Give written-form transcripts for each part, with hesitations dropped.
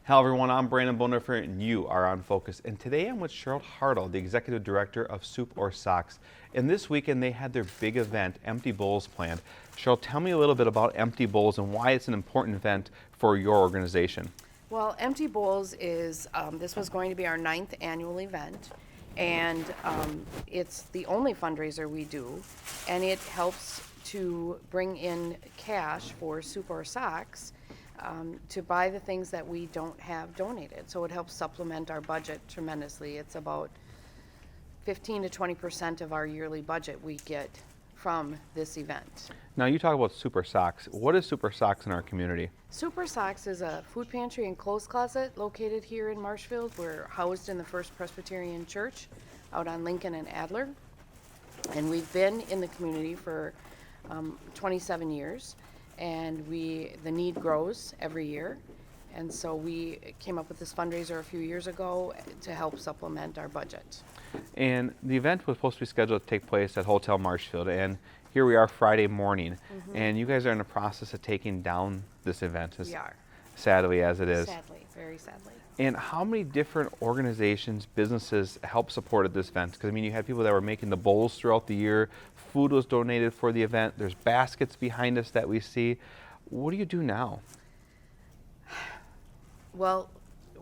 Hello everyone, I'm Brandon Boniffer and you are on Focus. And today I'm with Cheryl Hartle, the Executive Director of Soup or Socks. And this weekend they had their big event, Empty Bowls, planned. Cheryl, tell me a little bit about Empty Bowls and why it's an important event for your organization. Well, Empty Bowls is, this was going to be our 9th annual event, and it's the only fundraiser we do, and it helps to bring in cash for Soup or Socks to buy the things that we don't have donated. So it helps supplement our budget tremendously. It's about 15 to 20% of our yearly budget we get from this event. Now you talk about Soup or Socks. What is Soup or Socks in our community? Soup or Socks is a food pantry and clothes closet located here in Marshfield. We're housed in the First Presbyterian Church out on Lincoln and Adler. And we've been in the community for 27 years. And the need grows every year. And so we came up with this fundraiser a few years ago to help supplement our budget. And the event was supposed to be scheduled to take place at Hotel Marshfield, and here we are Friday morning, and you guys are in the process of taking down this event. We are. Sadly as it is. Sadly, very sadly. And how many different organizations, businesses help supported this event? Because I mean, you had people that were making the bowls throughout the year, food was donated for the event, there's baskets behind us that we see. What do you do now? Well,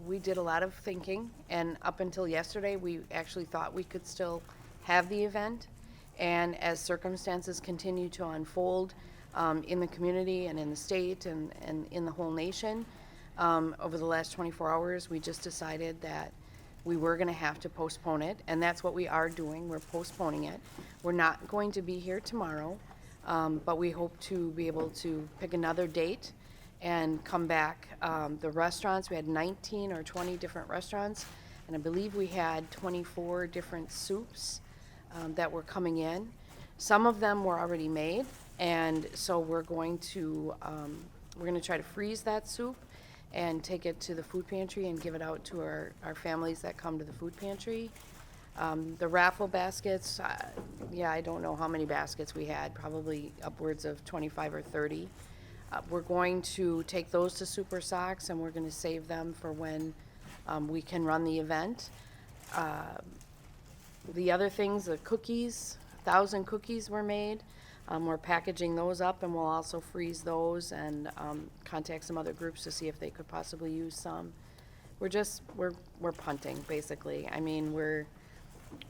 we did a lot of thinking, and up until yesterday, we actually thought we could still have the event. And as circumstances continue to unfold in the community and in the state and in the whole nation, over the last 24 hours, we just decided that we were going to have to postpone it, and that's what we are doing. We're postponing it. We're not going to be here tomorrow, but we hope to be able to pick another date and come back. The restaurants, we had 19 or 20 different restaurants, and I believe we had 24 different soups that were coming in. Some of them were already made, and so we're going to try to freeze that soup and take it to the food pantry and give it out to our families that come to the food pantry. The raffle baskets, I don't know how many baskets we had, probably upwards of 25 or 30. We're going to take those to Soup or Socks, and we're going to save them for when we can run the event. The other things, the cookies, 1,000 cookies were made. We're packaging those up, and we'll also freeze those and contact some other groups to see if they could possibly use some. We're punting, basically. I mean,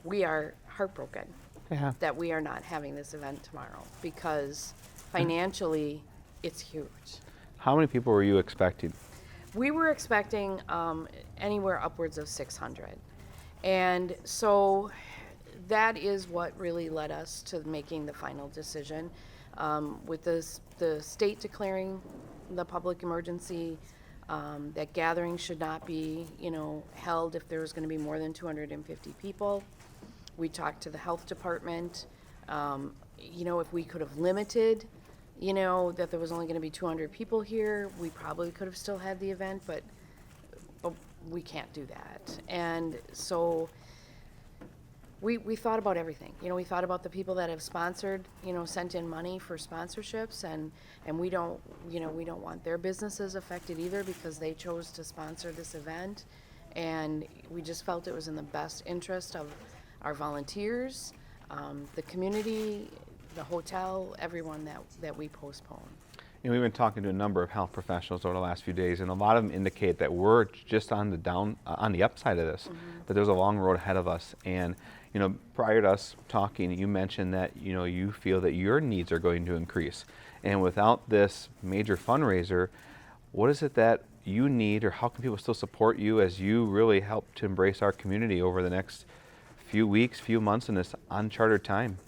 we are heartbroken that we are not having this event tomorrow, because financially it's huge. How many people were you expecting? We were expecting anywhere upwards of 600. And so that is what really led us to making the final decision. With the state declaring the public emergency, that gatherings should not be, held if there was going to be more than 250 people. We talked to the health department. If we could have limited, that there was only going to be 200 people here, we probably could have still had the event, but we can't do that. And so we thought about everything. We thought about the people that have sponsored, sent in money for sponsorships, and we don't want their businesses affected either, because they chose to sponsor this event. And we just felt it was in the best interest of our volunteers, the community, the hotel, everyone that we postpone. We've been talking to a number of health professionals over the last few days, and a lot of them indicate that we're just on the upside of this, that there's a long road ahead of us. And prior to us talking, you mentioned that you feel that your needs are going to increase, and without this major fundraiser, what is it that you need, or how can people still support you as you really help to embrace our community over the next few weeks, few months in this uncharted time?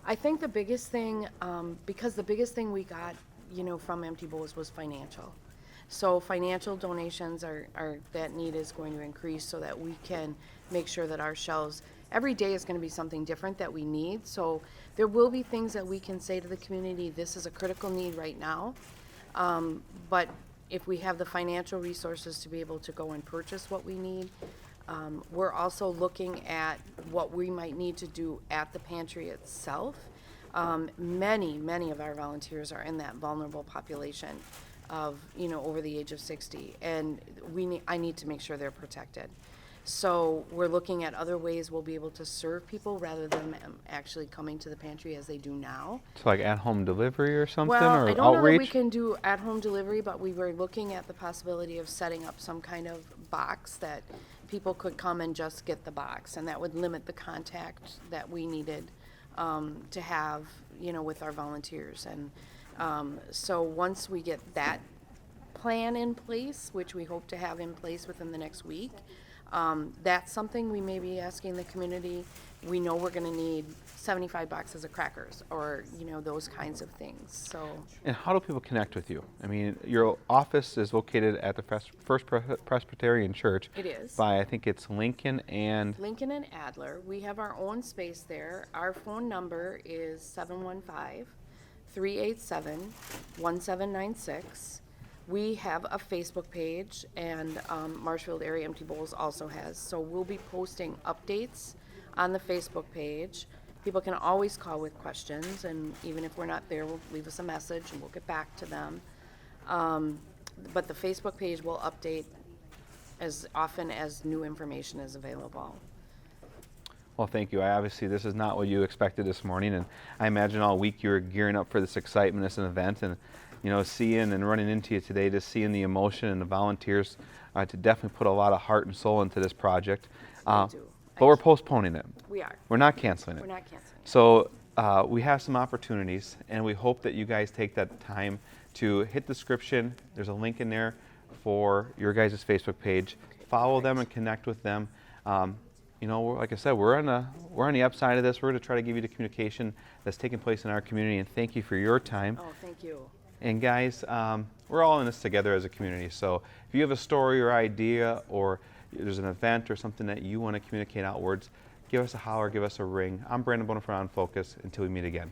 I think the biggest thing, because the biggest thing we got, from Empty Bowls was financial. So financial donations that need is going to increase so that we can make sure that our shelves, every day is going to be something different that we need. So there will be things that we can say to the community, this is a critical need right now. But if we have the financial resources to be able to go and purchase what we need, we're also looking at what we might need to do at the pantry itself. Many of our volunteers are in that vulnerable population. of, over the age of 60, and I need to make sure they're protected. So we're looking at other ways we'll be able to serve people rather than them actually coming to the pantry as they do now. So like at-home delivery or something, Well, or I don't know that we outreach? can do at-home delivery, but we were looking at the possibility of setting up some kind of box that people could come and just get the box, and that would limit the contact that we needed to have, with our volunteers. And so once we get that plan in place, which we hope to have in place within the next week, that's something we may be asking the community. We know we're going to need 75 boxes of crackers, or those kinds of things. So. And how do people connect with you? I mean, your office is located at the First Presbyterian Church. It is. By, I think it's Lincoln and Adler. We have our own space there. Our phone number is 715-387-1796. We have a Facebook page, and Marshfield Area Empty Bowls also has. So we'll be posting updates on the Facebook page. People can always call with questions, and even if we're not there, we'll leave us a message and we'll get back to them. But the Facebook page will update as often as new information is available. Well, thank you. Obviously, this is not what you expected this morning, and I imagine all week you were gearing up for this excitement, this event, and seeing and running into you today, just seeing the emotion and the volunteers to definitely put a lot of heart and soul into this project. We do. But we're postponing it. We are. We're not canceling it. We're not canceling it. So we have some opportunities, and we hope that you guys take that time to hit the description. There's a link in there for your guys' Facebook page. Follow them and connect with them. Like I said, we're on the upside of this. We're going to try to give you the communication that's taking place in our community, and thank you for your time. Oh, thank you. And guys, we're all in this together as a community. So if you have a story or idea, or there's an event or something that you want to communicate outwards, give us a holler, give us a ring. I'm Brandon Bonifant on Focus. Until we meet again.